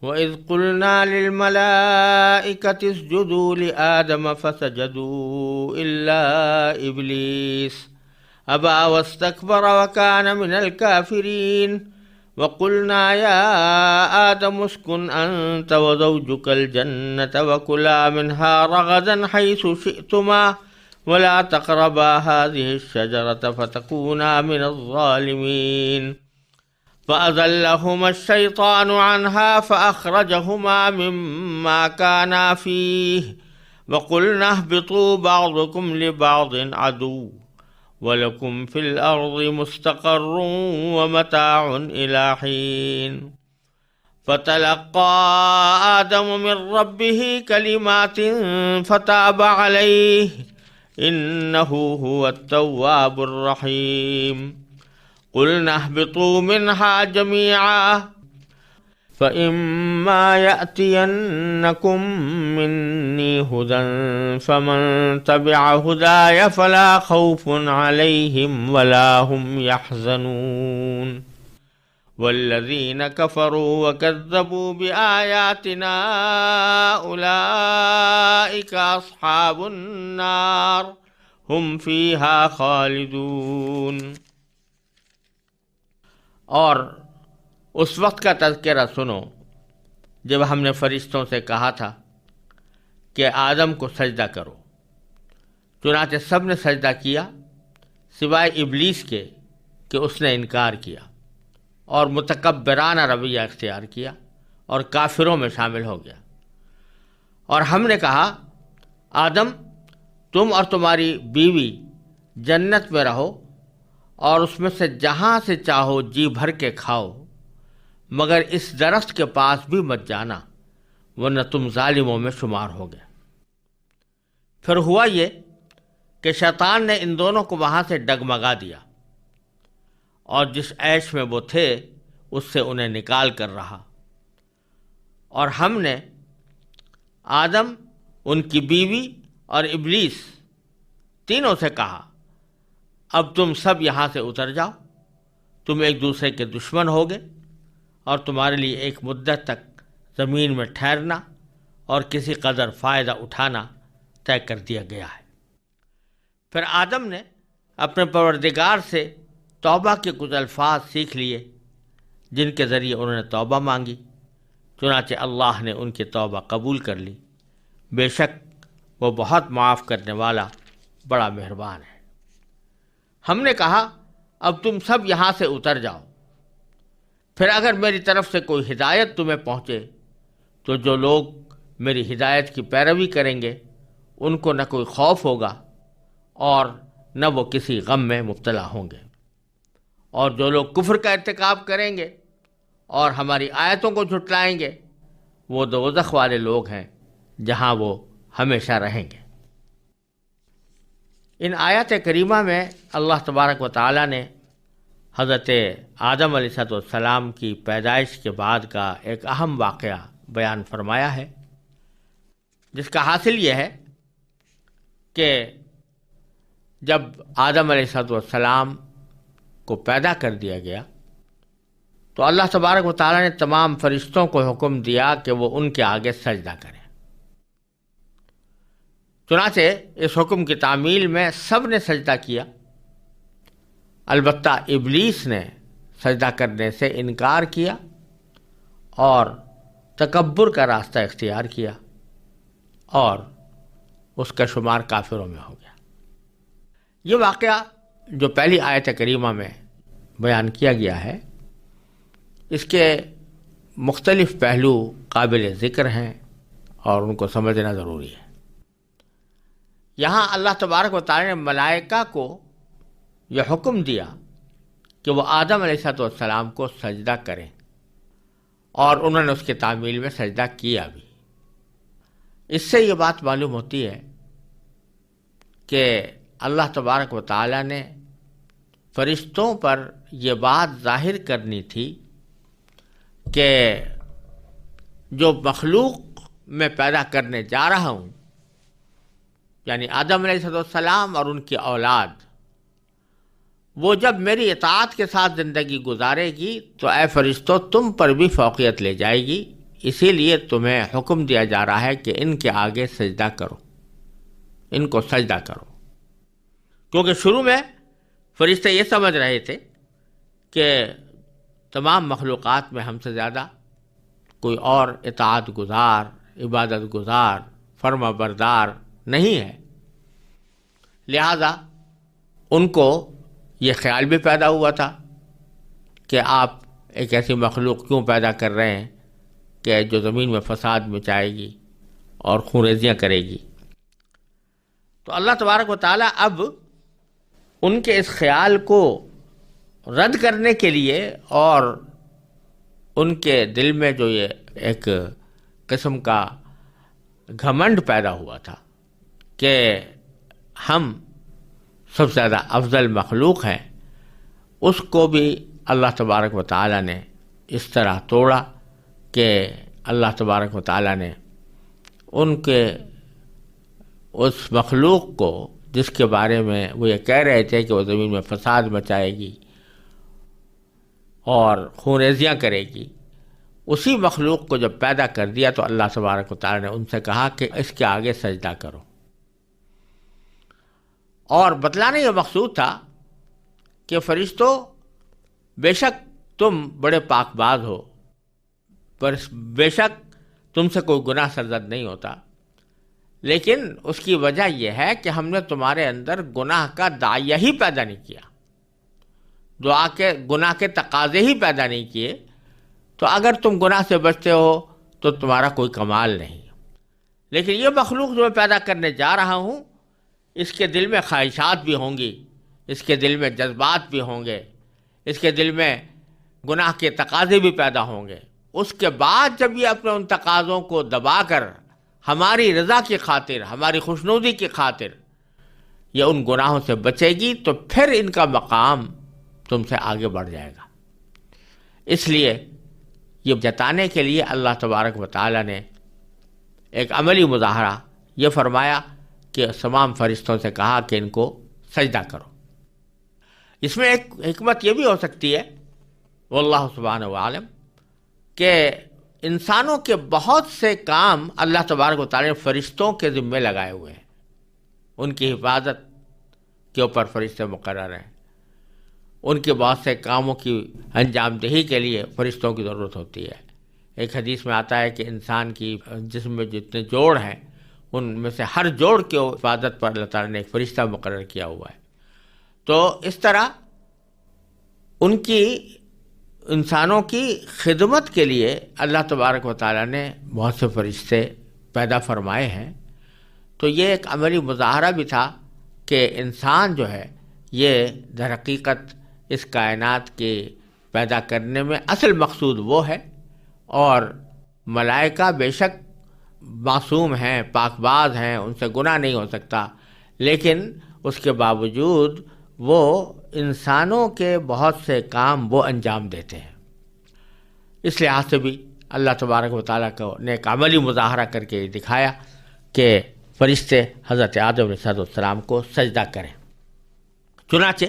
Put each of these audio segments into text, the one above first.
وَإِذْ قُلْنَا لِلْمَلَائِكَةِ اسْجُدُوا لِآدَمَ فَسَجَدُوا إِلَّا إِبْلِيسَ أَبَى وَاسْتَكْبَرَ وَكَانَ مِنَ الْكَافِرِينَ وَقُلْنَا يَا آدَمُ اسْكُنْ أَنْتَ وَزَوْجُكَ الْجَنَّةَ وَكُلَا مِنْهَا رَغَدًا حَيْثُ شِئْتُمَا وَلَا تَقْرَبَا هَذِهِ الشَّجَرَةَ فَتَكُونَا مِنَ الظَّالِمِينَ فَأَزَلَّهُمَا الشَّيْطَانُ عَنْهَا فَأَخْرَجَهُمَا مِمَّا كَانَا فِيهِ وَقُلْنَا اهْبِطُوا بَعْضُكُمْ لِبَعْضٍ عَدُوٌّ وَلَكُمْ فِي الْأَرْضِ مُسْتَقَرٌّ وَمَتَاعٌ إِلَى حِينٍ فَتَلَقَّى آدَمُ مِنْ رَبِّهِ كَلِمَاتٍ فَتَابَ عَلَيْهِ إِنَّهُ هُوَ التَّوَّابُ الرَّحِيمُ قُلْنَا اهْبِطُوا مِنْهَا جَمِيعًا فَإِمَّا يَأْتِيَنَّكُمْ مِنِّي هُدًى فَمَنْ تَبِعَ هُدَايَ فَلَا خَوْفٌ عَلَيْهِمْ وَلَا هُمْ يَحْزَنُونَ وَالَّذِينَ كَفَرُوا وَكَذَّبُوا بِآيَاتِنَا أُولَئِكَ أَصْحَابُ النَّارِ هُمْ فِيهَا خَالِدُونَ۔ اور اس وقت کا تذکرہ سنو جب ہم نے فرشتوں سے کہا تھا کہ آدم کو سجدہ کرو، چنانچہ سب نے سجدہ کیا سوائے ابلیس کے کہ اس نے انکار کیا اور متکبرانہ رویہ اختیار کیا اور کافروں میں شامل ہو گیا۔ اور ہم نے کہا آدم تم اور تمہاری بیوی جنت میں رہو اور اس میں سے جہاں سے چاہو جی بھر کے کھاؤ، مگر اس درخت کے پاس بھی مت جانا ورنہ تم ظالموں میں شمار ہو گئے۔ پھر ہوا یہ کہ شیطان نے ان دونوں کو وہاں سے ڈگمگا دیا اور جس عیش میں وہ تھے اس سے انہیں نکال کر رہا، اور ہم نے آدم، ان کی بیوی اور ابلیس تینوں سے کہا اب تم سب یہاں سے اتر جاؤ، تم ایک دوسرے کے دشمن ہوگے اور تمہارے لیے ایک مدت تک زمین میں ٹھہرنا اور کسی قدر فائدہ اٹھانا طے کر دیا گیا ہے۔ پھر آدم نے اپنے پروردگار سے توبہ کے کچھ الفاظ سیکھ لیے جن کے ذریعے انہوں نے توبہ مانگی، چنانچہ اللہ نے ان کی توبہ قبول کر لی، بے شک وہ بہت معاف کرنے والا بڑا مہربان ہے۔ ہم نے کہا اب تم سب یہاں سے اتر جاؤ، پھر اگر میری طرف سے کوئی ہدایت تمہیں پہنچے تو جو لوگ میری ہدایت کی پیروی کریں گے ان کو نہ کوئی خوف ہوگا اور نہ وہ کسی غم میں مبتلا ہوں گے، اور جو لوگ کفر کا ارتکاب کریں گے اور ہماری آیتوں کو جھٹلائیں گے وہ دوزخ والے لوگ ہیں جہاں وہ ہمیشہ رہیں گے۔ ان آیات کریمہ میں اللہ تبارک و تعالیٰ نے حضرت آدم علیہ السلام کی پیدائش کے بعد کا ایک اہم واقعہ بیان فرمایا ہے، جس کا حاصل یہ ہے کہ جب آدم علیہ السلام کو پیدا کر دیا گیا تو اللہ تبارک و تعالیٰ نے تمام فرشتوں کو حکم دیا کہ وہ ان کے آگے سجدہ کریں۔ چنانچہ اس حکم کی تعمیل میں سب نے سجدہ کیا، البتہ ابلیس نے سجدہ کرنے سے انکار کیا اور تکبر کا راستہ اختیار کیا اور اس کا شمار کافروں میں ہو گیا۔ یہ واقعہ جو پہلی آیت کریمہ میں بیان کیا گیا ہے اس کے مختلف پہلو قابل ذکر ہیں اور ان کو سمجھنا ضروری ہے۔ یہاں اللہ تبارک و تعالی نے ملائکہ کو یہ حکم دیا کہ وہ آدم علیہ السلام کو سجدہ کریں، اور انہوں نے اس کی تعمیل میں سجدہ کیا بھی۔ اس سے یہ بات معلوم ہوتی ہے کہ اللہ تبارک و تعالی نے فرشتوں پر یہ بات ظاہر کرنی تھی کہ جو مخلوق میں پیدا کرنے جا رہا ہوں، یعنی آدم علیہ السلام اور ان کی اولاد، وہ جب میری اطاعت کے ساتھ زندگی گزارے گی تو اے فرشتوں تم پر بھی فوقیت لے جائے گی، اسی لیے تمہیں حکم دیا جا رہا ہے کہ ان کے آگے سجدہ کرو، ان کو سجدہ کرو۔ کیونکہ شروع میں فرشتے یہ سمجھ رہے تھے کہ تمام مخلوقات میں ہم سے زیادہ کوئی اور اطاعت گزار، عبادت گزار، فرما بردار نہیں ہے، لہذا ان کو یہ خیال بھی پیدا ہوا تھا کہ آپ ایک ایسی مخلوق کیوں پیدا کر رہے ہیں کہ جو زمین میں فساد مچائے گی اور خونریزیاں کرے گی۔ تو اللہ تبارک و تعالیٰ اب ان کے اس خیال کو رد کرنے کے لیے اور ان کے دل میں جو یہ ایک قسم کا گھمنڈ پیدا ہوا تھا کہ ہم سب سے زیادہ افضل مخلوق ہیں، اس کو بھی اللہ تبارک و تعالیٰ نے اس طرح توڑا کہ اللہ تبارک و تعالیٰ نے ان کے اس مخلوق کو جس کے بارے میں وہ یہ کہہ رہے تھے کہ وہ زمین میں فساد مچائے گی اور خونریزیاں کرے گی، اسی مخلوق کو جب پیدا کر دیا تو اللہ تبارک و تعالیٰ نے ان سے کہا کہ اس کے آگے سجدہ کرو۔ اور بتلانا یہ مقصود تھا کہ فرشتوں، بے شک تم بڑے پاک باز ہو، پر بے شک تم سے کوئی گناہ سرزد نہیں ہوتا، لیکن اس کی وجہ یہ ہے کہ ہم نے تمہارے اندر گناہ کا داعیہ ہی پیدا نہیں کیا، گناہ کے تقاضے ہی پیدا نہیں کیے، تو اگر تم گناہ سے بچتے ہو تو تمہارا کوئی کمال نہیں۔ لیکن یہ مخلوق جو میں پیدا کرنے جا رہا ہوں، اس کے دل میں خواہشات بھی ہوں گی، اس کے دل میں جذبات بھی ہوں گے، اس کے دل میں گناہ کے تقاضے بھی پیدا ہوں گے۔ اس کے بعد جب یہ اپنے ان تقاضوں کو دبا کر ہماری رضا کی خاطر، ہماری خوشنودی کی خاطر یہ ان گناہوں سے بچے گی تو پھر ان کا مقام تم سے آگے بڑھ جائے گا۔ اس لیے یہ جتانے کے لیے اللہ تبارک و تعالیٰ نے ایک عملی مظاہرہ یہ فرمایا کہ تمام فرشتوں سے کہا کہ ان کو سجدہ کرو۔ اس میں ایک حکمت یہ بھی ہو سکتی ہے، واللہ سبحانہ وعالم، کہ انسانوں کے بہت سے کام اللہ تبارک و تعالیٰ نے فرشتوں کے ذمے لگائے ہوئے ہیں، ان کی حفاظت کے اوپر فرشتے مقرر ہیں، ان کے بہت سے کاموں کی انجام دہی کے لیے فرشتوں کی ضرورت ہوتی ہے۔ ایک حدیث میں آتا ہے کہ انسان کی جسم میں جتنے جوڑ ہیں ان میں سے ہر جوڑ کی حفاظت پر اللہ تعالیٰ نے ایک فرشتہ مقرر کیا ہوا ہے۔ تو اس طرح ان کی انسانوں کی خدمت کے لیے اللہ تبارک و تعالیٰ نے بہت سے فرشتے پیدا فرمائے ہیں۔ تو یہ ایک عملی مظاہرہ بھی تھا کہ انسان جو ہے یہ در حقیقت اس کائنات کے پیدا کرنے میں اصل مقصود وہ ہے، اور ملائکہ بے شک معصوم ہیں، پاک باز ہیں، ان سے گناہ نہیں ہو سکتا، لیکن اس کے باوجود وہ انسانوں کے بہت سے کام وہ انجام دیتے ہیں۔ اس لحاظ سے بھی اللہ تبارک و تعالیٰ کو نے ایک عملی مظاہرہ کر کے دکھایا کہ فرشتے حضرت آدم علیہ السلام کو سجدہ کریں۔ چنانچہ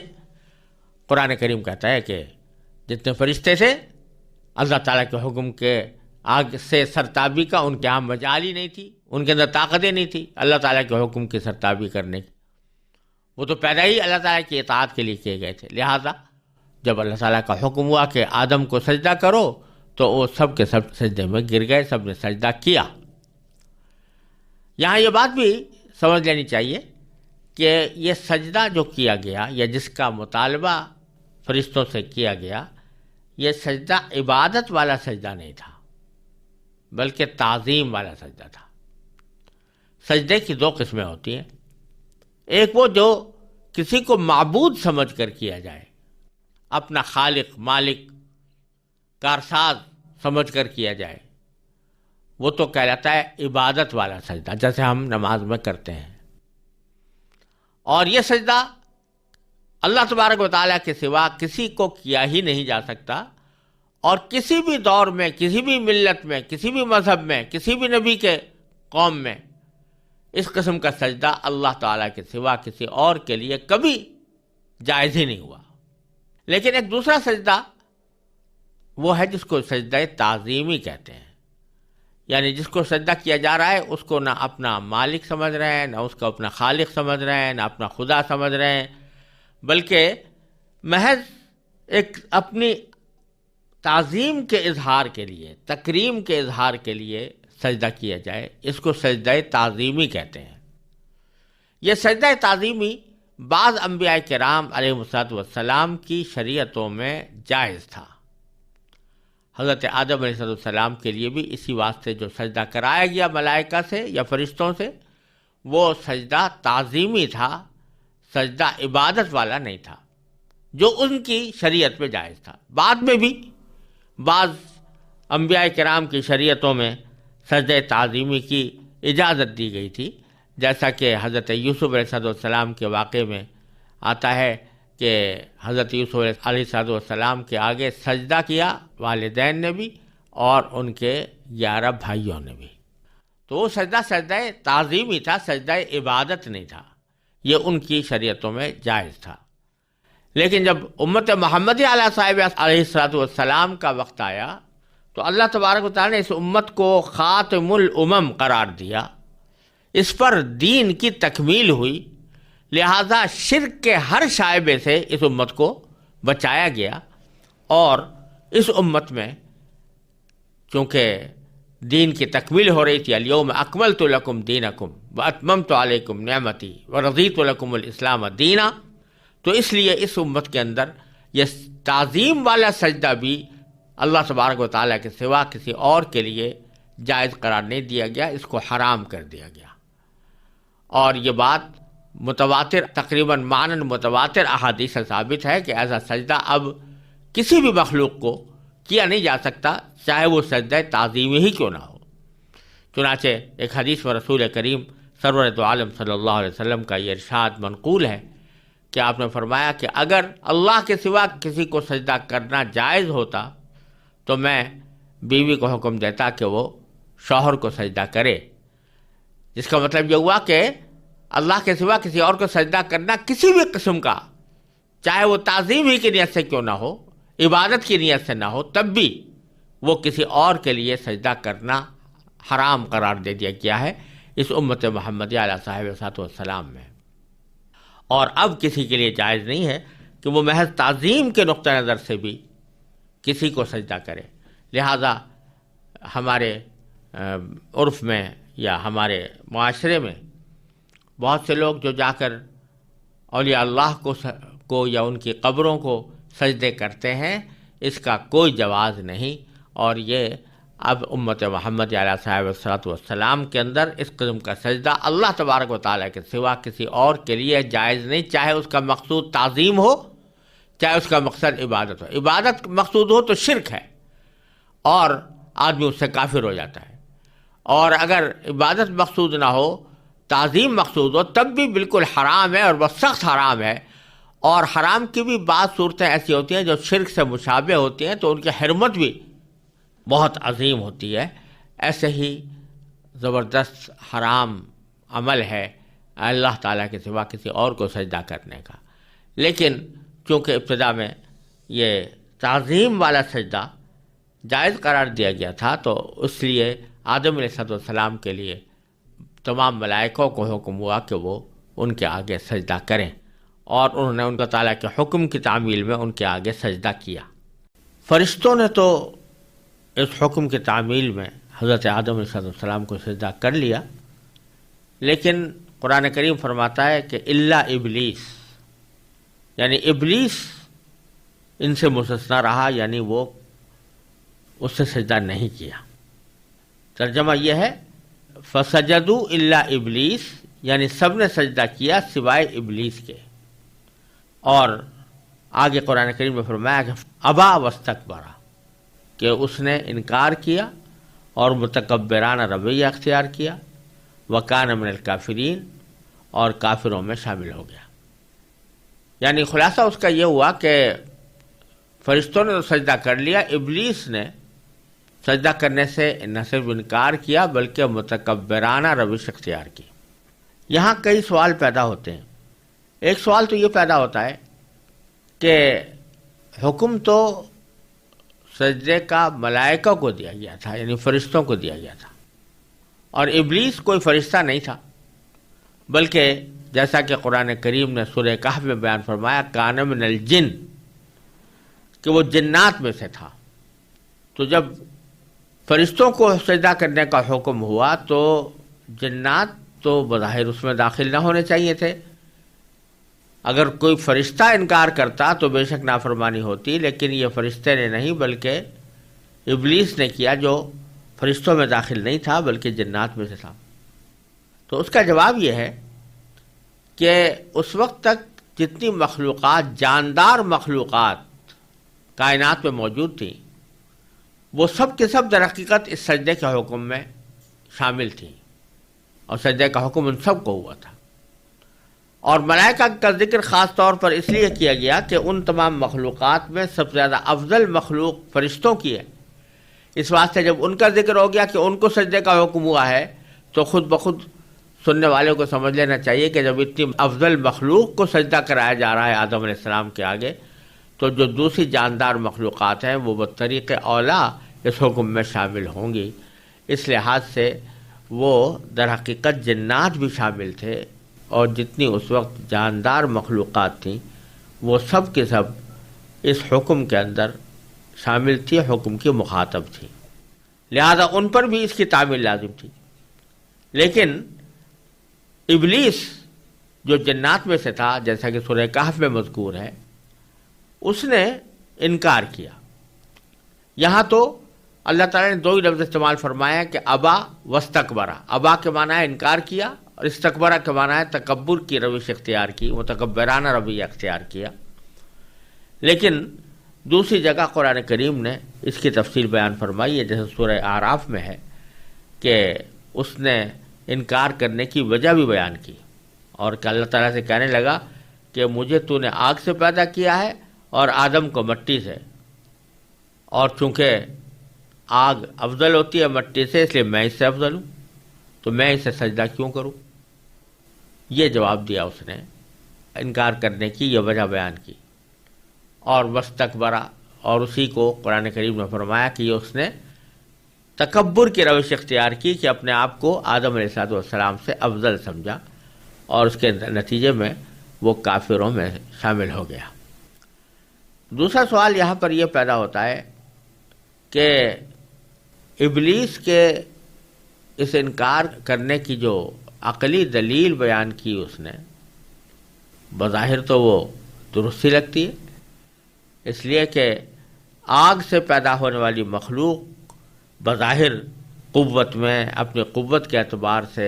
قرآن کریم کہتا ہے کہ جتنے فرشتے تھے اللہ تعالیٰ کے حکم کے آگ سے سرتابی کا ان کے یہاں مجال ہی نہیں تھی، ان کے اندر طاقتیں نہیں تھی اللہ تعالیٰ کے حکم کی سرتابی کرنے کی، وہ تو پیدا ہی اللہ تعالیٰ کی اطاعت کے لیے کیے گئے تھے۔ لہٰذا جب اللہ تعالیٰ کا حکم ہوا کہ آدم کو سجدہ کرو تو وہ سب کے سب سجدے میں گر گئے، سب نے سجدہ کیا۔ یہاں یہ بات بھی سمجھ لینی چاہیے کہ یہ سجدہ جو کیا گیا یا جس کا مطالبہ فرشتوں سے کیا گیا، یہ سجدہ عبادت والا سجدہ نہیں تھا بلکہ تعظیم والا سجدہ تھا۔ سجدے کی دو قسمیں ہوتی ہیں، ایک وہ جو کسی کو معبود سمجھ کر کیا جائے، اپنا خالق، مالک، کارساز سمجھ کر کیا جائے، وہ تو کہلاتا ہے عبادت والا سجدہ، جیسے ہم نماز میں کرتے ہیں۔ اور یہ سجدہ اللہ تبارک و تعالیٰ کے سوا کسی کو کیا ہی نہیں جا سکتا، اور کسی بھی دور میں، کسی بھی ملت میں، کسی بھی مذہب میں، کسی بھی نبی کے قوم میں اس قسم کا سجدہ اللہ تعالیٰ کے سوا کسی اور کے لیے کبھی جائز ہی نہیں ہوا۔ لیکن ایک دوسرا سجدہ وہ ہے جس کو سجدہ تعظیمی کہتے ہیں، یعنی جس کو سجدہ کیا جا رہا ہے اس کو نہ اپنا مالک سمجھ رہے ہیں، نہ اس کو اپنا خالق سمجھ رہے ہیں، نہ اپنا خدا سمجھ رہے ہیں، بلکہ محض ایک اپنی تعظیم کے اظہار کے لیے، تکریم کے اظہار کے لیے سجدہ کیا جائے، اس کو سجدہ تعظیمی کہتے ہیں۔ یہ سجدہ تعظیمی بعض انبیاء کرام علیہ السلام کی شریعتوں میں جائز تھا۔ حضرت آدم علیہ السلام کے لیے بھی اسی واسطے جو سجدہ کرایا گیا ملائکہ سے یا فرشتوں سے، وہ سجدہ تعظیمی تھا، سجدہ عبادت والا نہیں تھا، جو ان کی شریعت میں جائز تھا۔ بعد میں بھی بعض انبیاء کرام کی شریعتوں میں سجدہ تعظیمی کی اجازت دی گئی تھی، جیسا کہ حضرت یوسف علیہ السلام کے واقعے میں آتا ہے کہ حضرت یوسف علیہ السلام کے آگے سجدہ کیا والدین نے بھی اور ان کے 11 بھائیوں نے بھی۔ تو وہ سجدہ تعظیمی تھا، سجدہ عبادت نہیں تھا، یہ ان کی شریعتوں میں جائز تھا۔ لیکن جب امت محمدی علیہ صاحب علیہ السلام کا وقت آیا تو اللہ تبارک و تعالیٰ نے اس امت کو خاتم الامم قرار دیا، اس پر دین کی تکمیل ہوئی، لہذا شرک کے ہر شائبے سے اس امت کو بچایا گیا، اور اس امت میں چونکہ دین کی تکمیل ہو رہی تھی، الیوم اکملت لکم دینکم واتممت علیکم نعمتی ورضیت لکم الاسلام دینا، تو اس لیے اس امت کے اندر یہ تعظیم والا سجدہ بھی اللہ تبارک و تعالیٰ کے سوا کسی اور کے لیے جائز قرار نہیں دیا گیا، اس کو حرام کر دیا گیا۔ اور یہ بات متواتر، تقریباً معنن متواتر احادیث سے ثابت ہے کہ ایسا سجدہ اب کسی بھی مخلوق کو کیا نہیں جا سکتا، چاہے وہ سجدہ تعظیمی ہی کیوں نہ ہو۔ چنانچہ ایک حدیث میں رسول کریم سرور دو عالم صلی اللہ علیہ وسلم کا یہ ارشاد منقول ہے کہ آپ نے فرمایا کہ اگر اللہ کے سوا کسی کو سجدہ کرنا جائز ہوتا تو میں بیوی کو حکم دیتا کہ وہ شوہر کو سجدہ کرے۔ جس کا مطلب یہ ہوا کہ اللہ کے سوا کسی اور کو سجدہ کرنا کسی بھی قسم کا، چاہے وہ تعظیم ہی کی نیت سے کیوں نہ ہو، عبادت کی نیت سے نہ ہو، تب بھی وہ کسی اور کے لیے سجدہ کرنا حرام قرار دے دیا گیا ہے اس امت محمدی علیہ صاحب السلام میں۔ اور اب کسی کے لیے جائز نہیں ہے کہ وہ محض تعظیم کے نقطہ نظر سے بھی کسی کو سجدہ کرے۔ لہذا ہمارے عرف میں یا ہمارے معاشرے میں بہت سے لوگ جو جا کر اولیاء اللہ کو یا ان کی قبروں کو سجدے کرتے ہیں، اس کا کوئی جواز نہیں، اور یہ اب امت محمد علیہ صاحب والسلام کے اندر اس قسم کا سجدہ اللہ تبارک و تعالیٰ کے سوا کسی اور کے لیے جائز نہیں، چاہے اس کا مقصود تعظیم ہو، چاہے اس کا مقصد عبادت ہو۔ عبادت مقصود ہو تو شرک ہے اور آدمی اس سے کافر ہو جاتا ہے، اور اگر عبادت مقصود نہ ہو، تعظیم مقصود ہو، تب بھی بالکل حرام ہے اور بہت سخت حرام ہے۔ اور حرام کی بھی بعض صورتیں ایسی ہوتی ہیں جو شرک سے مشابہ ہوتی ہیں تو ان کی حرمت بھی بہت عظیم ہوتی ہے۔ ایسے ہی زبردست حرام عمل ہے اللہ تعالیٰ کے سوا کسی اور کو سجدہ کرنے کا، لیکن چونکہ ابتدا میں یہ تعظیم والا سجدہ جائز قرار دیا گیا تھا تو اس لیے آدم علیہ السلام کے لیے تمام ملائکوں کو حکم ہوا کہ وہ ان کے آگے سجدہ کریں، اور انہوں نے ان کا تعالیٰ کے حکم کی تعمیل میں ان کے آگے سجدہ کیا۔ فرشتوں نے تو اس حکم کی تعمیل میں حضرت آدم علیہ السلام کو سجدہ کر لیا، لیکن قرآن کریم فرماتا ہے کہ الا ابلیس، یعنی ابلیس ان سے مستثنیٰ رہا، یعنی وہ اس سے سجدہ نہیں کیا۔ ترجمہ یہ ہے فسجدوا الا ابلیس، یعنی سب نے سجدہ کیا سوائے ابلیس کے۔ اور آگے قرآن کریم میں فرمایا کہ ابا واستکبر، کہ اس نے انکار کیا اور متکبرانہ رویہ اختیار کیا، وکان من الکافرین، اور کافروں میں شامل ہو گیا۔ یعنی خلاصہ اس کا یہ ہوا کہ فرشتوں نے تو سجدہ کر لیا، ابلیس نے سجدہ کرنے سے نہ صرف انکار کیا بلکہ متکبرانہ روش اختیار کی۔ یہاں کئی سوال پیدا ہوتے ہیں۔ ایک سوال تو یہ پیدا ہوتا ہے کہ حکم تو سجدے کا ملائکہ کو دیا گیا تھا، یعنی فرشتوں کو دیا گیا تھا، اور ابلیس کوئی فرشتہ نہیں تھا، بلکہ جیسا کہ قرآن کریم نے سورہ کہف میں بیان فرمایا کان من الجن، کہ وہ جنات میں سے تھا۔ تو جب فرشتوں کو سجدہ کرنے کا حکم ہوا تو جنات تو بظاہر اس میں داخل نہ ہونے چاہیے تھے۔ اگر کوئی فرشتہ انکار کرتا تو بے شک نافرمانی ہوتی، لیکن یہ فرشتے نے نہیں بلکہ ابلیس نے کیا، جو فرشتوں میں داخل نہیں تھا بلکہ جنات میں سے تھا۔ تو اس کا جواب یہ ہے کہ اس وقت تک جتنی مخلوقات، جاندار مخلوقات کائنات میں موجود تھیں، وہ سب کے سب در حقیقت اس سجدے کے حکم میں شامل تھیں، اور سجدے کا حکم ان سب کو ہوا تھا۔ اور ملائکہ کا ذکر خاص طور پر اس لیے کیا گیا کہ ان تمام مخلوقات میں سب سے زیادہ افضل مخلوق فرشتوں کی ہے۔ اس واسطے جب ان کا ذکر ہو گیا کہ ان کو سجدے کا حکم ہوا ہے، تو خود بخود سننے والوں کو سمجھ لینا چاہیے کہ جب اتنی افضل مخلوق کو سجدہ کرایا جا رہا ہے آدم علیہ السلام کے آگے، تو جو دوسری جاندار مخلوقات ہیں وہ بطریق اولا اس حکم میں شامل ہوں گی۔ اس لحاظ سے وہ در حقیقت جنات بھی شامل تھے، اور جتنی اس وقت جاندار مخلوقات تھیں وہ سب کے سب اس حکم کے اندر شامل تھی، حکم کی مخاطب تھی، لہذا ان پر بھی اس کی تعمیل لازم تھی۔ لیکن ابلیس جو جنات میں سے تھا، جیسا کہ سورہ کہف میں مذکور ہے، اس نے انکار کیا۔ یہاں تو اللہ تعالیٰ نے دو ہی لفظ استعمال فرمایا کہ ابا واستکبرا۔ ابا کے معنی ہے انکار کیا، اور استکبرا کے معنی ہے تکبر کی روش اختیار کی، متکبرانہ رویہ اختیار کیا۔ لیکن دوسری جگہ قرآن کریم نے اس کی تفصیل بیان فرمائی ہے، جیسے سورہ اعراف میں ہے کہ اس نے انکار کرنے کی وجہ بھی بیان کی، اور کہ اللہ تعالیٰ سے کہنے لگا کہ مجھے تو نے آگ سے پیدا کیا ہے اور آدم کو مٹی سے، اور چونکہ آگ افضل ہوتی ہے مٹی سے، اس لیے میں اس سے افضل ہوں، تو میں اسے سجدہ کیوں کروں؟ یہ جواب دیا اس نے، انکار کرنے کی یہ وجہ بیان کی۔ اور واستکبرا، اور اسی کو قرآن کریم نے فرمایا کہ یہ اس نے تکبر کی روش اختیار کی کہ اپنے آپ کو آدم علیہ السلام سے افضل سمجھا، اور اس کے نتیجے میں وہ کافروں میں شامل ہو گیا۔ دوسرا سوال یہاں پر یہ پیدا ہوتا ہے کہ ابلیس کے اس انکار کرنے کی جو عقلی دلیل بیان کی اس نے، بظاہر تو وہ درستی لگتی ہے، اس لیے کہ آگ سے پیدا ہونے والی مخلوق بظاہر قوت میں، اپنی قوت کے اعتبار سے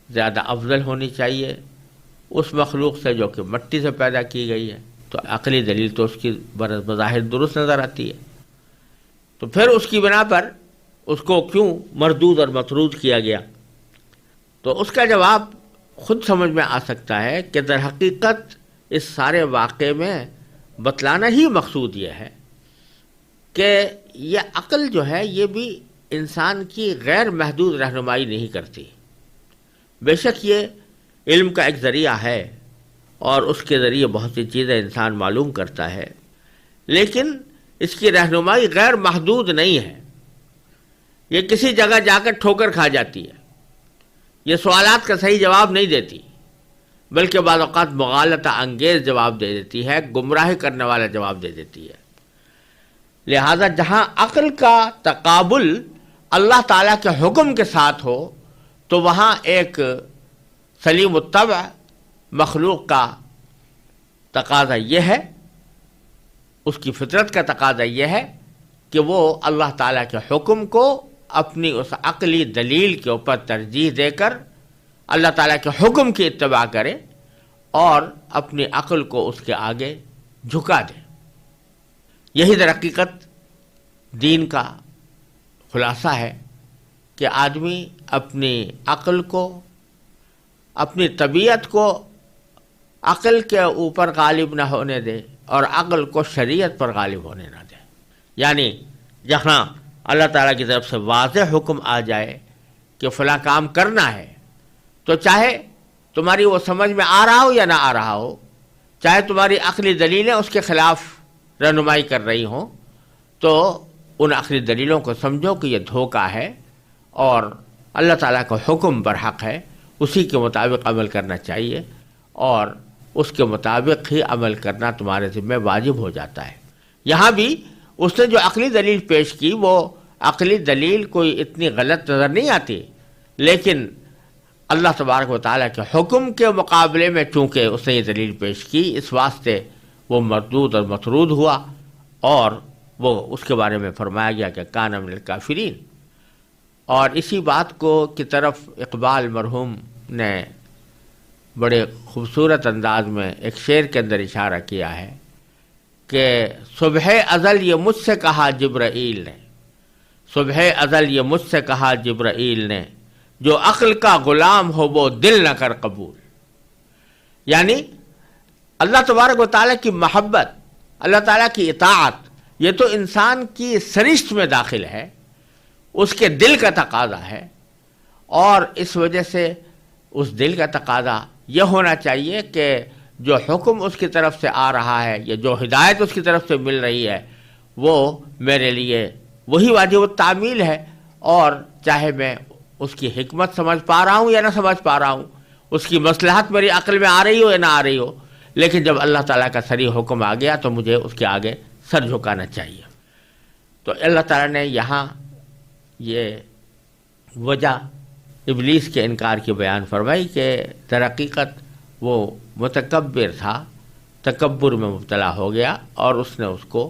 زیادہ افضل ہونی چاہیے اس مخلوق سے جو کہ مٹی سے پیدا کی گئی ہے، تو عقلی دلیل تو اس کی بظاہر درست نظر آتی ہے۔ تو پھر اس کی بنا پر اس کو کیوں مردود اور مطرود کیا گیا؟ تو اس کا جواب خود سمجھ میں آ سکتا ہے کہ در حقیقت اس سارے واقعے میں بتلانا ہی مقصود یہ ہے کہ یہ عقل جو ہے یہ بھی انسان کی غیر محدود رہنمائی نہیں کرتی۔ بے شک یہ علم کا ایک ذریعہ ہے، اور اس کے ذریعے بہت سی چیزیں انسان معلوم کرتا ہے، لیکن اس کی رہنمائی غیر محدود نہیں ہے۔ یہ کسی جگہ جا کر ٹھوکر کھا جاتی ہے، یہ سوالات کا صحیح جواب نہیں دیتی، بلکہ بعض اوقات مغالطہ انگیز جواب دے دیتی ہے، گمراہ کرنے والا جواب دے دیتی ہے۔ لہذا جہاں عقل کا تقابل اللہ تعالیٰ کے حکم کے ساتھ ہو، تو وہاں ایک سلیم الطبع مخلوق کا تقاضا یہ ہے، اس کی فطرت کا تقاضا یہ ہے کہ وہ اللہ تعالیٰ کے حکم کو اپنی اس عقلی دلیل کے اوپر ترجیح دے کر اللہ تعالیٰ کے حکم کی اتباع کرے، اور اپنی عقل کو اس کے آگے جھکا دے۔ یہی در حقیقت دین کا خلاصہ ہے کہ آدمی اپنی عقل کو، اپنی طبیعت کو عقل کے اوپر غالب نہ ہونے دے، اور عقل کو شریعت پر غالب ہونے نہ دے۔ یعنی جہاں اللہ تعالیٰ کی طرف سے واضح حکم آ جائے کہ فلاں کام کرنا ہے، تو چاہے تمہاری وہ سمجھ میں آ رہا ہو یا نہ آ رہا ہو، چاہے تمہاری عقلی دلیلیں اس کے خلاف رہنمائی کر رہی ہوں، تو ان عقلی دلیلوں کو سمجھو کہ یہ دھوکہ ہے، اور اللہ تعالیٰ کا حکم برحق ہے، اسی کے مطابق عمل کرنا چاہیے، اور اس کے مطابق ہی عمل کرنا تمہارے ذمہ واجب ہو جاتا ہے۔ یہاں بھی اس نے جو عقلی دلیل پیش کی، وہ عقلی دلیل کوئی اتنی غلط نظر نہیں آتی، لیکن اللہ تبارک و تعالیٰ کے حکم کے مقابلے میں چونکہ اس نے یہ دلیل پیش کی، اس واسطے وہ مردود اور مطرود ہوا، اور وہ اس کے بارے میں فرمایا گیا کہ کان من الکافرین۔ اور اسی بات کو کی طرف اقبال مرحوم نے بڑے خوبصورت انداز میں ایک شعر کے اندر اشارہ کیا ہے کہ صبح ازل یہ مجھ سے کہا جبرائیل نے، صبح ازل یہ مجھ سے کہا جبرائیل نے، جو عقل کا غلام ہو وہ دل نہ کر قبول۔ یعنی اللہ تبارک و تعالیٰ کی محبت، اللہ تعالیٰ کی اطاعت، یہ تو انسان کی سرشت میں داخل ہے، اس کے دل کا تقاضا ہے، اور اس وجہ سے اس دل کا تقاضا یہ ہونا چاہیے کہ جو حکم اس کی طرف سے آ رہا ہے یا جو ہدایت اس کی طرف سے مل رہی ہے، وہ میرے لیے وہی واجب التعمیل ہے، اور چاہے میں اس کی حکمت سمجھ پا رہا ہوں یا نہ سمجھ پا رہا ہوں، اس کی مصلحت میری عقل میں آ رہی ہو یا نہ آ رہی ہو، لیکن جب اللہ تعالیٰ کا صریح حکم آ گیا تو مجھے اس کے آگے سر جھکانا چاہیے۔ تو اللہ تعالیٰ نے یہاں یہ وجہ ابلیس کے انکار کی بیان فرمائی کہ در حقیقت وہ متکبر تھا، تکبر میں مبتلا ہو گیا، اور اس نے اس کو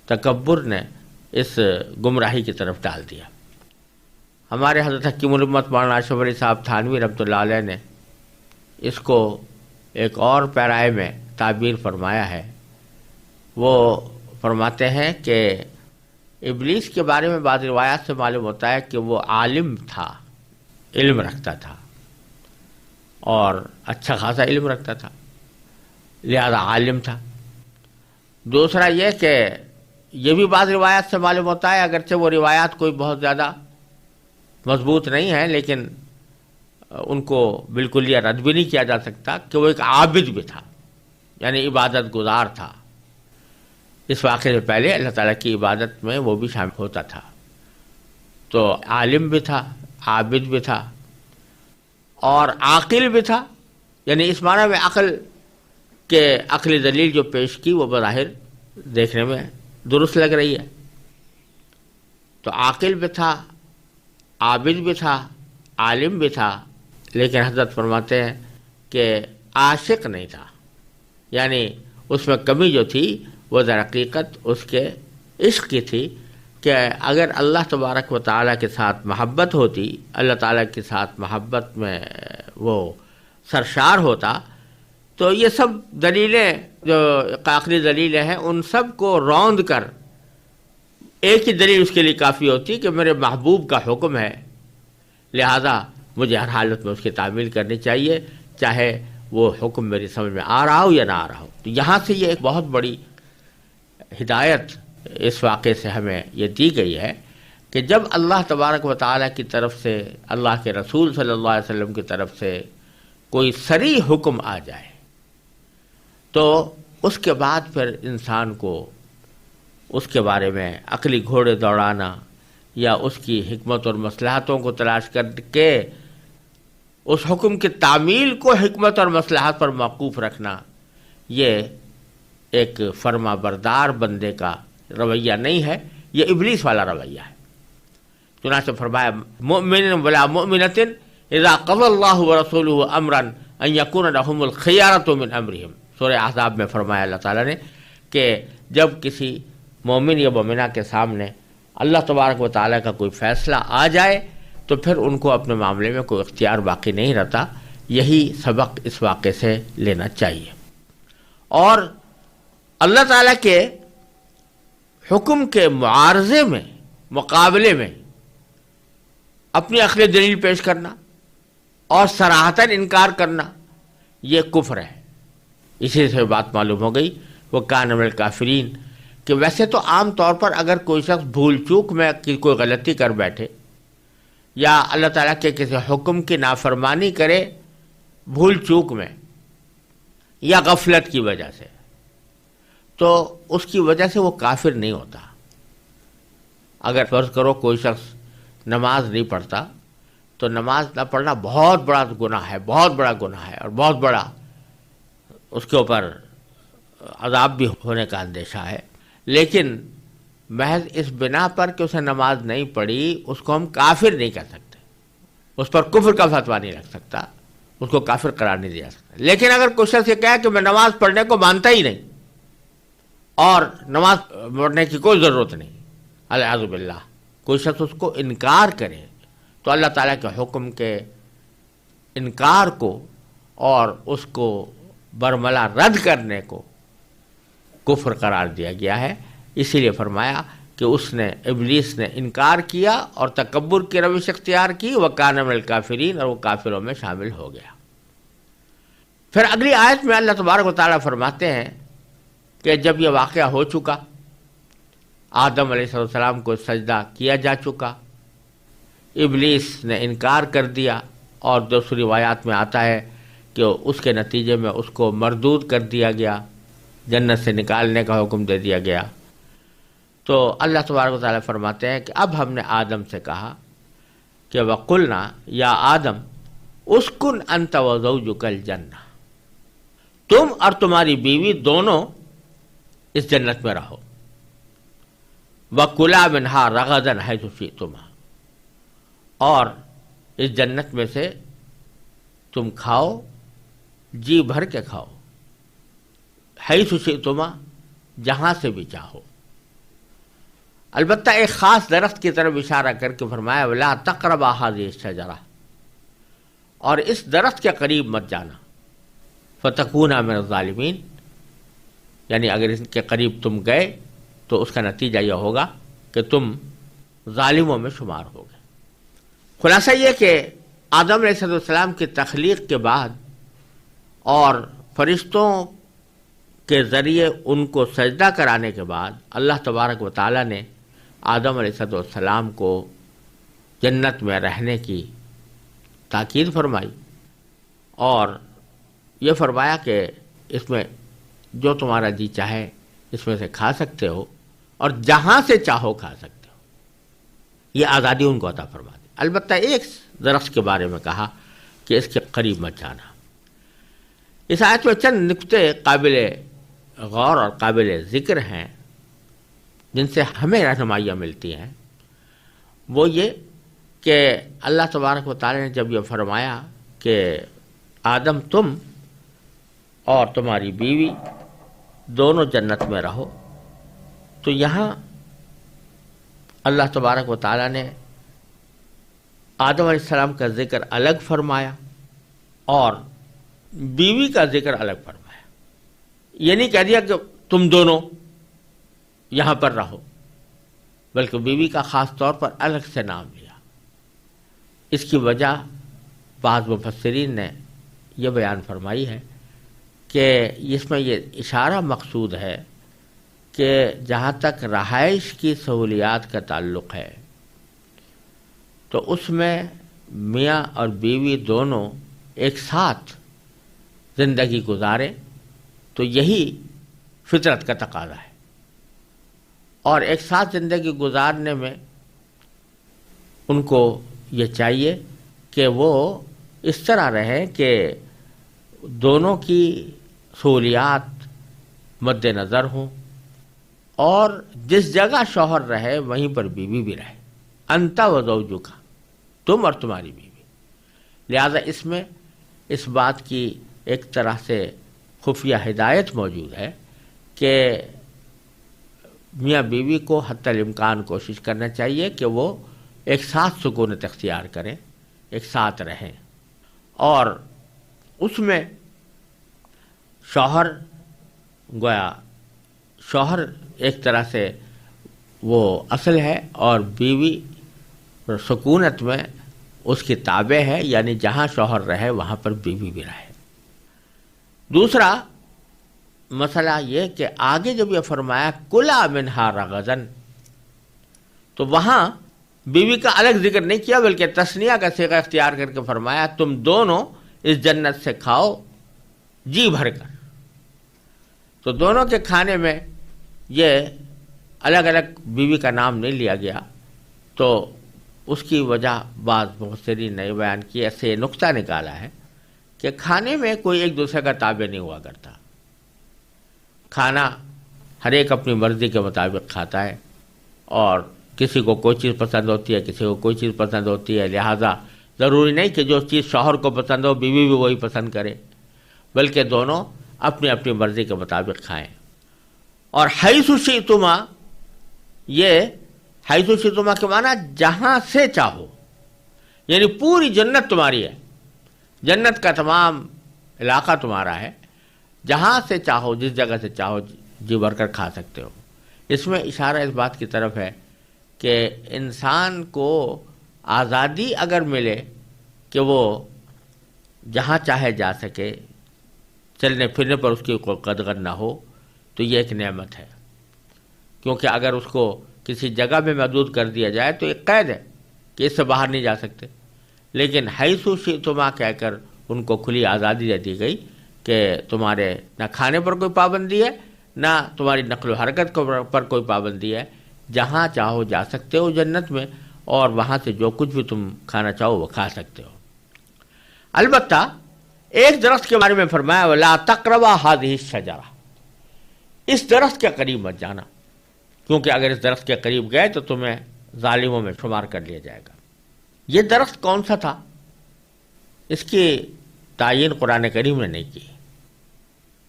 تکبر نے اس گمراہی کی طرف ڈال دیا۔ ہمارے حضرت حکیم الامت مولانا اشرف علی صاحب تھانوی رحمۃ اللہ علیہ نے اس کو ایک اور پیرائے میں تعبیر فرمایا ہے۔ وہ فرماتے ہیں کہ ابلیس کے بارے میں بعض روایات سے معلوم ہوتا ہے کہ وہ عالم تھا، علم رکھتا تھا، اور اچھا خاصا علم رکھتا تھا، لہذا عالم تھا۔ دوسرا یہ کہ یہ بھی بعض روایات سے معلوم ہوتا ہے، اگرچہ وہ روایات کوئی بہت زیادہ مضبوط نہیں ہیں، لیکن ان کو بالکل یہ رد بھی نہیں کیا جا سکتا کہ وہ ایک عابد بھی تھا، یعنی عبادت گزار تھا۔ اس واقعے سے پہلے اللہ تعالیٰ کی عبادت میں وہ بھی شامل ہوتا تھا۔ تو عالم بھی تھا، عابد بھی تھا، اور عاقل بھی تھا، یعنی اس معنی میں عقل کے عقلی دلیل جو پیش کی وہ بظاہر دیکھنے میں درست لگ رہی ہے۔ تو عاقل بھی تھا، عابد بھی تھا، عالم بھی تھا، لیکن حضرت فرماتے ہیں کہ عاشق نہیں تھا، یعنی اس میں کمی جو تھی وہ در حقیقت اس کے عشق کی تھی، کہ اگر اللہ تبارک و تعالیٰ کے ساتھ محبت ہوتی، اللہ تعالیٰ کے ساتھ محبت میں وہ سرشار ہوتا، تو یہ سب دلیلیں جو عقلی دلیلیں ہیں ان سب کو روند کر ایک ہی دلیل اس کے لیے کافی ہوتی کہ میرے محبوب کا حکم ہے، لہذا مجھے ہر حالت میں اس کی تعمیل کرنی چاہیے، چاہے وہ حکم میری سمجھ میں آ رہا ہو یا نہ آ رہا ہو۔ تو یہاں سے یہ ایک بہت بڑی ہدایت اس واقعے سے ہمیں یہ دی گئی ہے کہ جب اللہ تبارک و تعالیٰ کی طرف سے، اللہ کے رسول صلی اللہ علیہ وسلم کی طرف سے کوئی صریح حکم آ جائے تو اس کے بعد پھر انسان کو اس کے بارے میں عقلی گھوڑے دوڑانا یا اس کی حکمت اور مصلحتوں کو تلاش کر کے اس حکم کی تعمیل کو حکمت اور مصلحت پر موقوف رکھنا، یہ ایک فرما بردار بندے کا رویہ نہیں ہے، یہ ابلیس والا رویہ ہے۔ چنانچہ فرمایا مؤمن ولا مؤمنۃ اذا قضى اللہ ورسولہ امرا ان یکون لهم الخیارۃ من امرہم۔ سورہ احزاب میں فرمایا اللہ تعالیٰ نے کہ جب کسی مومن یا مومنہ کے سامنے اللہ تبارک و تعالیٰ کا کوئی فیصلہ آ جائے تو پھر ان کو اپنے معاملے میں کوئی اختیار باقی نہیں رہتا۔ یہی سبق اس واقعے سے لینا چاہیے، اور اللہ تعالیٰ کے حکم کے معارضے میں، مقابلے میں اپنی عقلی دلیل پیش کرنا اور صراحتاً انکار کرنا یہ کفر ہے۔ اسی سے بات معلوم ہو گئی وہ کان من الکافرین، کہ ویسے تو عام طور پر اگر کوئی شخص بھول چوک میں کوئی غلطی کر بیٹھے یا اللہ تعالیٰ کے کسی حکم کی نافرمانی کرے بھول چوک میں یا غفلت کی وجہ سے، تو اس کی وجہ سے وہ کافر نہیں ہوتا۔ اگر فرض کرو کوئی شخص نماز نہیں پڑھتا تو نماز نہ پڑھنا بہت بڑا گناہ ہے، بہت بڑا گناہ ہے، اور بہت بڑا اس کے اوپر عذاب بھی ہونے کا اندیشہ ہے۔ لیکن محض اس بنا پر کہ اسے نماز نہیں پڑھی اس کو ہم کافر نہیں کہہ سکتے، اس پر کفر کا فتویٰ نہیں لگ سکتا، اس کو کافر قرار نہیں دیا سکتا۔ لیکن اگر کوئی شخص یہ کہے کہ میں نماز پڑھنے کو مانتا ہی نہیں اور نماز پڑھنے کی کوئی ضرورت نہیں، الیاذ باللہ، کوئی شخص اس کو انکار کرے تو اللہ تعالیٰ کے حکم کے انکار کو اور اس کو برملا رد کرنے کو کفر قرار دیا گیا ہے۔ اسی لیے فرمایا کہ اس نے، ابلیس نے انکار کیا اور تکبر کی روش اختیار کی، وَكَانَ مِنَ الْكَافِرِينَ، اور وہ کافروں میں شامل ہو گیا۔ پھر اگلی آیت میں اللہ تبارک و تعالیٰ فرماتے ہیں کہ جب یہ واقعہ ہو چکا، آدم علیہ السلام کو سجدہ کیا جا چکا، ابلیس نے انکار کر دیا، اور دوسری روایات میں آتا ہے کہ اس کے نتیجے میں اس کو مردود کر دیا گیا، جنت سے نکالنے کا حکم دے دیا گیا۔ تو اللہ تبارک و تعالیٰ فرماتے ہیں کہ اب ہم نے آدم سے کہا کہ وَقُلْنَا یا آدم اسکن انت وزوجک الجنہ، تم اور تمہاری بیوی دونوں اس جنت میں رہو، وَكُلَا مِنْهَا رَغَدًا حَيْثُ شِئْتُمَا، اور اس جنت میں سے تم کھاؤ، جی بھر کے کھاؤ، حَيْثُ شِئْتُمَا، جہاں سے بھی چاہو۔ البتہ ایک خاص درخت کی طرف اشارہ کر کے فرمایا وَلَا تَقْرَبَا هَٰذِهِ الشَّجَرَةَ، اور اس درخت کے قریب مت جانا، فَتَكُونَا مِنَ الظَّالِمِينَ، یعنی اگر اس کے قریب تم گئے تو اس کا نتیجہ یہ ہوگا کہ تم ظالموں میں شمار ہو گئے۔ خلاصہ یہ کہ آدم علیہ السلام کی تخلیق کے بعد اور فرشتوں کے ذریعے ان کو سجدہ کرانے کے بعد اللہ تبارک و تعالیٰ نے آدم علیہ السلام کو جنت میں رہنے کی تاکید فرمائی، اور یہ فرمایا کہ اس میں جو تمہارا جی چاہے اس میں سے کھا سکتے ہو، اور جہاں سے چاہو کھا سکتے ہو، یہ آزادی ان کو عطا فرما دی۔ البتہ ایک درخت کے بارے میں کہا کہ اس کے قریب مت جانا۔ اس آیت میں چند نکتے قابل غور اور قابل ذکر ہیں جن سے ہمیں رہنمائیاں ملتی ہیں۔ وہ یہ کہ اللہ تبارک و تعالی نے جب یہ فرمایا کہ آدم تم اور تمہاری بیوی دونوں جنت میں رہو، تو یہاں اللہ تبارک و تعالی نے آدم علیہ السلام کا ذکر الگ فرمایا اور بیوی کا ذکر الگ فرمایا۔ یہ نہیں کہہ دیا کہ تم دونوں یہاں پر رہو، بلکہ بیوی کا خاص طور پر الگ سے نام لیا۔ اس کی وجہ بعض مفسرین نے یہ بیان فرمائی ہے کہ اس میں یہ اشارہ مقصود ہے کہ جہاں تک رہائش کی سہولیات کا تعلق ہے تو اس میں میاں اور بیوی دونوں ایک ساتھ زندگی گزاریں، تو یہی فطرت کا تقاضا ہے۔ اور ایک ساتھ زندگی گزارنے میں ان کو یہ چاہیے کہ وہ اس طرح رہیں کہ دونوں کی سہولیات مد نظر ہوں، اور جس جگہ شوہر رہے وہیں پر بیوی بھی رہے، انت و زوجک، تم اور تمہاری بیوی۔ لہذا اس میں اس بات کی ایک طرح سے خفیہ ہدایت موجود ہے کہ میاں بیوی کو حتی الامکان کوشش کرنا چاہیے کہ وہ ایک ساتھ سکونت اختیار کریں، ایک ساتھ رہیں، اور اس میں شوہر گویا شوہر ایک طرح سے وہ اصل ہے اور بیوی سکونت میں اس کی تابع ہے، یعنی جہاں شوہر رہے وہاں پر بیوی بھی رہے۔ دوسرا مسئلہ یہ کہ آگے جب یہ فرمایا کلا منہا رغدن، تو وہاں بیوی کا الگ ذکر نہیں کیا بلکہ تثنیہ کا صیغہ اختیار کر کے فرمایا تم دونوں اس جنت سے کھاؤ جی بھر کر۔ تو دونوں کے کھانے میں یہ الگ الگ بیوی کا نام نہیں لیا گیا، تو اس کی وجہ بعض مفسرین نے بیان کی، ایسے یہ نقطہ نکالا ہے کہ کھانے میں کوئی ایک دوسرے کا تابع نہیں ہوا کرتا، کھانا ہر ایک اپنی مرضی کے مطابق کھاتا ہے، اور کسی کو کوئی چیز پسند ہوتی ہے، کسی کو کوئی چیز پسند ہوتی ہے، لہٰذا ضروری نہیں کہ جو چیز شوہر کو پسند ہو بیوی بھی وہی پسند کرے، بلکہ دونوں اپنی اپنی مرضی کے مطابق کھائیں۔ اور حیث شئتما، یہ حیث شئتما کے معنی جہاں سے چاہو، یعنی پوری جنت تمہاری ہے، جنت کا تمام علاقہ تمہارا ہے، جہاں سے چاہو جس جگہ سے چاہو جی بھر کر کھا سکتے ہو۔ اس میں اشارہ اس بات کی طرف ہے کہ انسان کو آزادی اگر ملے کہ وہ جہاں چاہے جا سکے، چلنے پھرنے پر اس کی کوئی قدغن نہ ہو، تو یہ ایک نعمت ہے، کیونکہ اگر اس کو کسی جگہ میں محدود کر دیا جائے تو ایک قید ہے کہ اس سے باہر نہیں جا سکتے، لیکن حیث شئتما کہہ کر ان کو کھلی آزادی دے دی گئی کہ تمہارے نہ کھانے پر کوئی پابندی ہے، نہ تمہاری نقل و حرکت پر کوئی پابندی ہے، جہاں چاہو جا سکتے ہو جنت میں، اور وہاں سے جو کچھ بھی تم کھانا چاہو وہ کھا سکتے ہو۔ البتہ ایک درخت کے بارے میں فرمایا وَلَا تَقْرَبَا هَٰذِهِ الشَّجَرَةَ، اس درخت کے قریب مت جانا، کیونکہ اگر اس درخت کے قریب گئے تو تمہیں ظالموں میں شمار کر لیا جائے گا۔ یہ درخت کون سا تھا، اس کی تعین قرآن کریم نے نہیں کی۔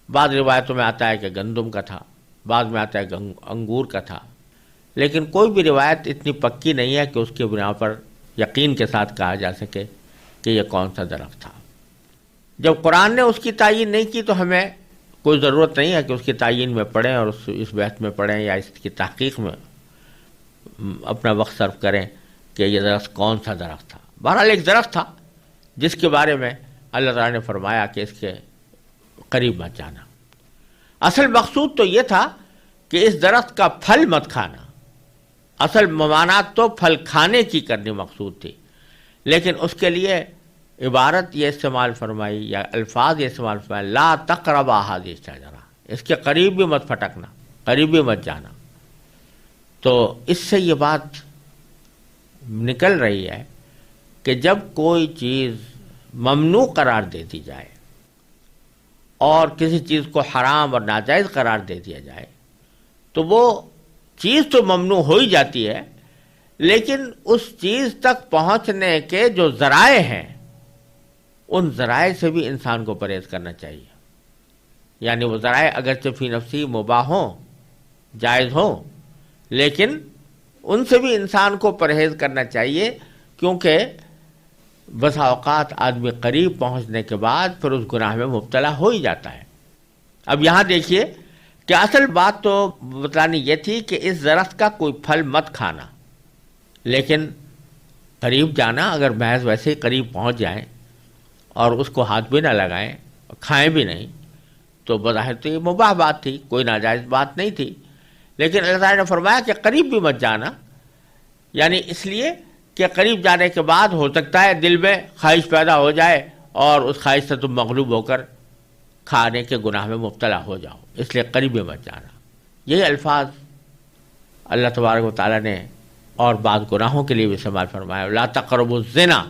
بعض روایتوں میں آتا ہے کہ گندم کا تھا، بعض میں آتا ہے کہ انگور کا تھا، لیکن کوئی بھی روایت اتنی پکی نہیں ہے کہ اس کی بنا پر یقین کے ساتھ کہا جا سکے کہ یہ کون سا درخت تھا۔ جب قرآن نے اس کی تعین نہیں کی تو ہمیں کوئی ضرورت نہیں ہے کہ اس کی تعین میں پڑھیں اور اس بحث میں پڑھیں یا اس کی تحقیق میں اپنا وقت صرف کریں کہ یہ درخت کون سا درخت تھا۔ بہرحال ایک درخت تھا جس کے بارے میں اللہ تعالیٰ نے فرمایا کہ اس کے قریب مت جانا۔ اصل مقصود تو یہ تھا کہ اس درخت کا پھل مت کھانا، اصل ممانعت تو پھل کھانے کی کرنی مقصود تھی، لیکن اس کے لیے عبارت یہ استعمال فرمائی یا الفاظ یہ استعمال فرمائی لا تقربا هذه الشجرہ، اس کے قریب بھی مت پھٹکنا، قریب بھی مت جانا۔ تو اس سے یہ بات نکل رہی ہے کہ جب کوئی چیز ممنوع قرار دے دی جائے اور کسی چیز کو حرام اور ناجائز قرار دے دیا جائے تو وہ چیز تو ممنوع ہو ہی جاتی ہے، لیکن اس چیز تک پہنچنے کے جو ذرائع ہیں ان ذرائع سے بھی انسان کو پرہیز کرنا چاہیے۔ یعنی وہ ذرائع اگرچہ فی نفسی مباح ہوں، جائز ہوں، لیکن ان سے بھی انسان کو پرہیز کرنا چاہیے، کیونکہ بسا اوقات آدمی قریب پہنچنے کے بعد پھر اس گناہ میں مبتلا ہو ہی جاتا ہے۔ اب یہاں دیکھیے کہ اصل بات تو بتلانی یہ تھی کہ اس درخت کا کوئی پھل مت کھانا، لیکن قریب جانا، اگر محض ویسے ہی قریب پہنچ جائیں اور اس کو ہاتھ بھی نہ لگائیں اور کھائیں بھی نہیں تو بظاہر تو یہ مباح بات تھی، کوئی ناجائز بات نہیں تھی، لیکن اللہ تعالیٰ نے فرمایا کہ قریب بھی مت جانا، یعنی اس لیے کہ قریب جانے کے بعد ہو سکتا ہے دل میں خواہش پیدا ہو جائے اور اس خواہش سے تم مغلوب ہو کر کھانے کے گناہ میں مبتلا ہو جاؤ، اس لیے قریب بھی مت جانا۔ یہی الفاظ اللہ تبارک و تعالیٰ نے اور بعض گناہوں کے لیے بھی استعمال فرمایا لا تقربوا الزنا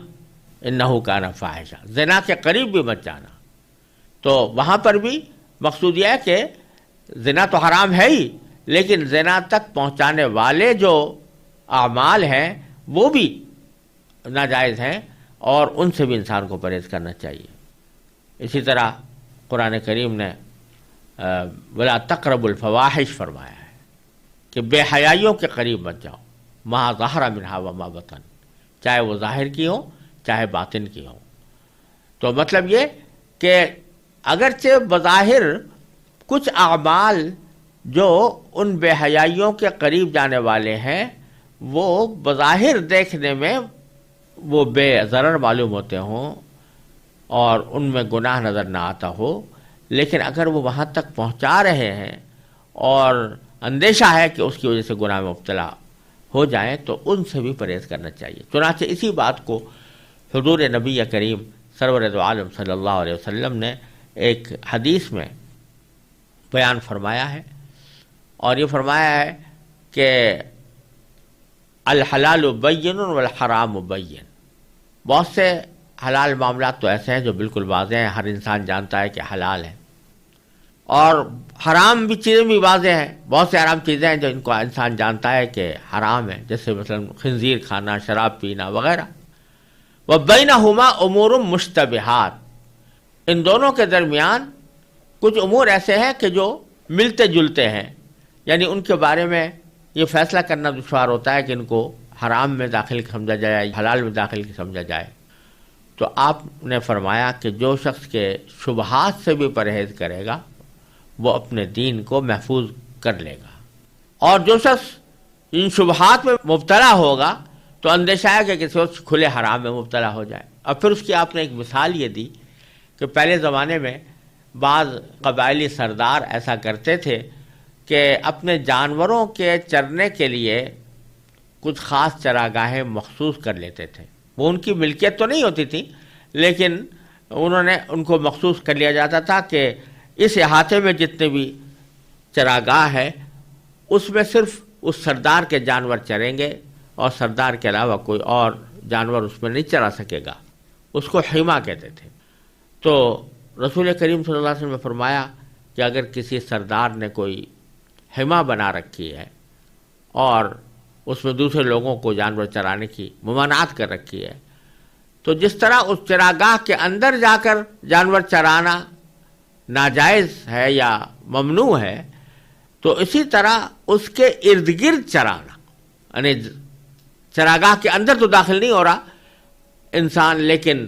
انہ کان فاحشہ، زنا کے قریب بھی مت جانا۔ تو وہاں پر بھی مقصود یہ ہے کہ زنا تو حرام ہے ہی، لیکن زنا تک پہنچانے والے جو اعمال ہیں وہ بھی ناجائز ہیں اور ان سے بھی انسان کو پرہیز کرنا چاہیے۔ اسی طرح قرآن کریم نے ولا تقربوا الفواحش فرمایا ہے کہ بے حیائیوں کے قریب مت جاؤ، ما ظہر منہا وما بطن، چاہے وہ ظاہر کی ہوں چاہے باطن کی ہوں۔ تو مطلب یہ کہ اگرچہ بظاہر کچھ اعمال جو ان بے حیائیوں کے قریب جانے والے ہیں وہ بظاہر دیکھنے میں وہ بے ضرر معلوم ہوتے ہوں اور ان میں گناہ نظر نہ آتا ہو، لیکن اگر وہ وہاں تک پہنچا رہے ہیں اور اندیشہ ہے کہ اس کی وجہ سے گناہ میں مبتلا ہو جائیں تو ان سے بھی پرہیز کرنا چاہیے۔ چنانچہ اسی بات کو حضور نبی کریم سرور دو عالم صلی اللہ علیہ وسلم نے ایک حدیث میں بیان فرمایا ہے، اور یہ فرمایا ہے کہ الحلال بین والحرام بین، بہت سے حلال معاملات تو ایسے ہیں جو بالکل واضح ہیں، ہر انسان جانتا ہے کہ حلال ہے، اور حرام بھی چیزیں بھی واضح ہیں، بہت سے حرام چیزیں ہیں جو ان کو انسان جانتا ہے کہ حرام ہے، جیسے مثلا خنزیر کھانا، شراب پینا وغیرہ۔ وبینہما امور مشتبہات، ان دونوں کے درمیان کچھ امور ایسے ہیں کہ جو ملتے جلتے ہیں، یعنی ان کے بارے میں یہ فیصلہ کرنا دشوار ہوتا ہے کہ ان کو حرام میں داخل سمجھا جائے، حلال میں داخل سمجھا جائے۔ تو آپ نے فرمایا کہ جو شخص کے شبہات سے بھی پرہیز کرے گا وہ اپنے دین کو محفوظ کر لے گا، اور جو شخص ان شبہات میں مبتلا ہوگا تو اندیشہ ہے کہ کسی وقت کھلے حرام میں مبتلا ہو جائے۔ اور پھر اس کی آپ نے ایک مثال یہ دی کہ پہلے زمانے میں بعض قبائلی سردار ایسا کرتے تھے کہ اپنے جانوروں کے چرنے کے لیے کچھ خاص چراگاہیں مخصوص کر لیتے تھے، وہ ان کی ملکیت تو نہیں ہوتی تھی لیکن ان کو مخصوص کر لیا جاتا تھا کہ اس احاطے میں جتنے بھی چراگاہ ہے اس میں صرف اس سردار کے جانور چریں گے، اور سردار کے علاوہ کوئی اور جانور اس میں نہیں چرا سکے گا، اس کو حما کہتے تھے۔ تو رسول کریم صلی اللہ علیہ وسلم نے فرمایا کہ اگر کسی سردار نے کوئی حما بنا رکھی ہے اور اس میں دوسرے لوگوں کو جانور چرانے کی ممانعت کر رکھی ہے، تو جس طرح اس چراگاہ کے اندر جا کر جانور چرانا ناجائز ہے یا ممنوع ہے، تو اسی طرح اس کے ارد گرد چرانا، یعنی چراگاہ کے اندر تو داخل نہیں ہو رہا انسان لیکن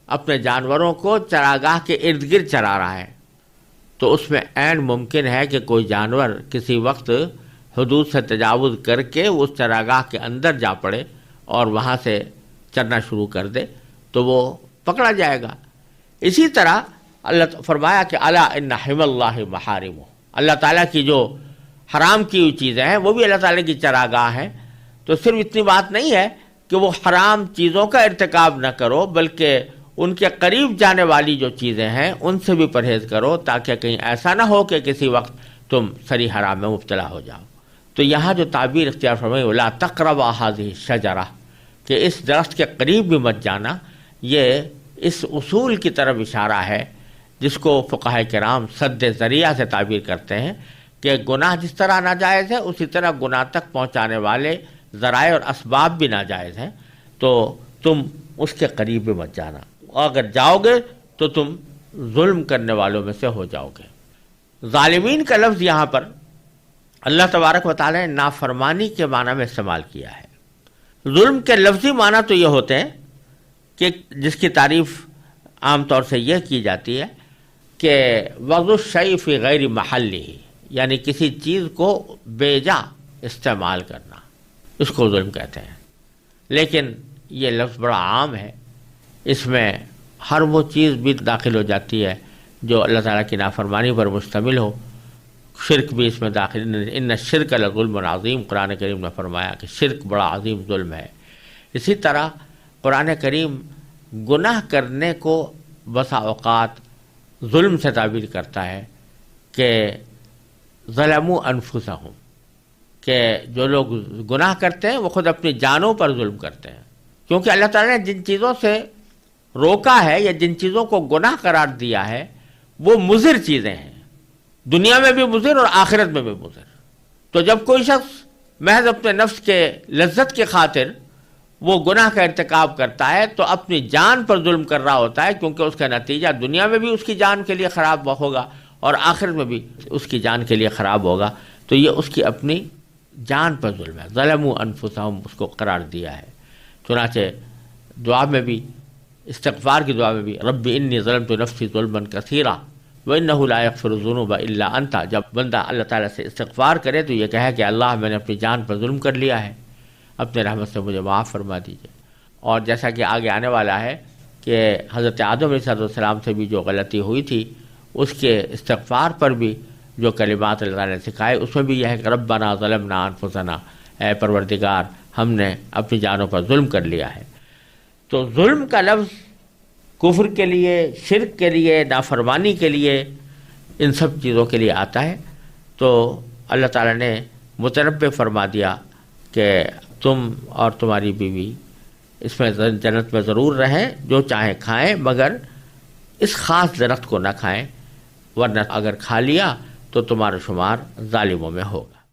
اپنے جانوروں کو چراگاہ کے ارد گرد چرا رہا ہے، تو اس میں عین ممکن ہے کہ کوئی جانور کسی وقت حدود سے تجاوز کر کے اس چراگاہ کے اندر جا پڑے اور وہاں سے چرنا شروع کر دے تو وہ پکڑا جائے گا۔ اسی طرح اللہ فرمایا کہ الا ان حرم اللہ محارمہ، اللہ تعالیٰ کی جو حرام کی ہوئی چیزیں ہیں وہ بھی اللہ تعالیٰ کی چراگاہ ہیں، تو صرف اتنی بات نہیں ہے کہ وہ حرام چیزوں کا ارتکاب نہ کرو بلکہ ان کے قریب جانے والی جو چیزیں ہیں ان سے بھی پرہیز کرو، تاکہ کہیں ایسا نہ ہو کہ کسی وقت تم سری حرام میں مبتلا ہو جاؤ۔ تو یہاں جو تعبیر اختیار فرمائی لا تقربا هذه الشجرہ، کہ اس درخت کے قریب بھی مت جانا، یہ اس اصول کی طرف اشارہ ہے جس کو فقہاء کرام سد ذریعہ سے تعبیر کرتے ہیں کہ گناہ جس طرح ناجائز ہے اسی طرح گناہ تک پہنچانے والے ذرائع اور اسباب بھی ناجائز ہیں، تو تم اس کے قریب بھی مت جانا، اور اگر جاؤ گے تو تم ظلم کرنے والوں میں سے ہو جاؤ گے۔ ظالمین کا لفظ یہاں پر اللہ تبارک و تعالی نے نافرمانی کے معنی میں استعمال کیا ہے۔ ظلم کے لفظی معنی تو یہ ہوتے ہیں کہ جس کی تعریف عام طور سے یہ کی جاتی ہے کہ وضع الشیء فی غیر محلہ، یعنی کسی چیز کو بے جا استعمال کرنا، اس کو ظلم کہتے ہیں۔ لیکن یہ لفظ بڑا عام ہے، اس میں ہر وہ چیز بھی داخل ہو جاتی ہے جو اللہ تعالیٰ کی نافرمانی پر مشتمل ہو، شرک بھی اس میں داخل، ان الشرک لظلم عظیم، قرآن کریم نے فرمایا کہ شرک بڑا عظیم ظلم ہے۔ اسی طرح قرآن کریم گناہ کرنے کو بسا اوقات ظلم سے تعبیر کرتا ہے کہ ظلموا انفسہم، کہ جو لوگ گناہ کرتے ہیں وہ خود اپنی جانوں پر ظلم کرتے ہیں، کیونکہ اللہ تعالیٰ نے جن چیزوں سے روکا ہے یا جن چیزوں کو گناہ قرار دیا ہے وہ مضر چیزیں ہیں، دنیا میں بھی مضر اور آخرت میں بھی مضر۔ تو جب کوئی شخص محض اپنے نفس کے لذت کی خاطر وہ گناہ کا ارتکاب کرتا ہے تو اپنی جان پر ظلم کر رہا ہوتا ہے، کیونکہ اس کا نتیجہ دنیا میں بھی اس کی جان کے لیے خراب ہوگا اور آخرت میں بھی اس کی جان کے لیے خراب ہوگا، تو یہ اس کی اپنی جان پر ظلم ہے۔ ظلموا انفسہم اس کو قرار دیا ہے۔ چنانچہ دعا میں بھی، استغفار کی دعا میں بھی، رب انی ظلمت نفسی ظلما کثیرا وانہ لا یغفر الذنوب الا انت، جب بندہ اللہ تعالیٰ سے استغفار کرے تو یہ کہے کہ اللہ میں نے اپنی جان پر ظلم کر لیا ہے، اپنے رحمت سے مجھے معاف فرما دیجیے۔ اور جیسا کہ آگے آنے والا ہے کہ حضرت آدم علیہ السلام سے بھی جو غلطی ہوئی تھی اس کے استغفار پر بھی جو کلمات اللہ تعالیٰ نے سکھائے اس میں بھی یہ ہے کہ ربنا ظلمنا انفسنا، اے پروردگار ہم نے اپنی جانوں پر ظلم کر لیا ہے۔ تو ظلم کا لفظ کفر کے لیے، شرک کے لیے، نافرمانی کے لیے، ان سب چیزوں کے لیے آتا ہے۔ تو اللہ تعالیٰ نے متنبع فرما دیا کہ تم اور تمہاری بیوی اس میں جنت میں ضرور رہیں، جو چاہیں کھائیں، مگر اس خاص درخت کو نہ کھائیں، ورنہ اگر کھا لیا تو تمہارا شمار ظالموں میں ہوگا۔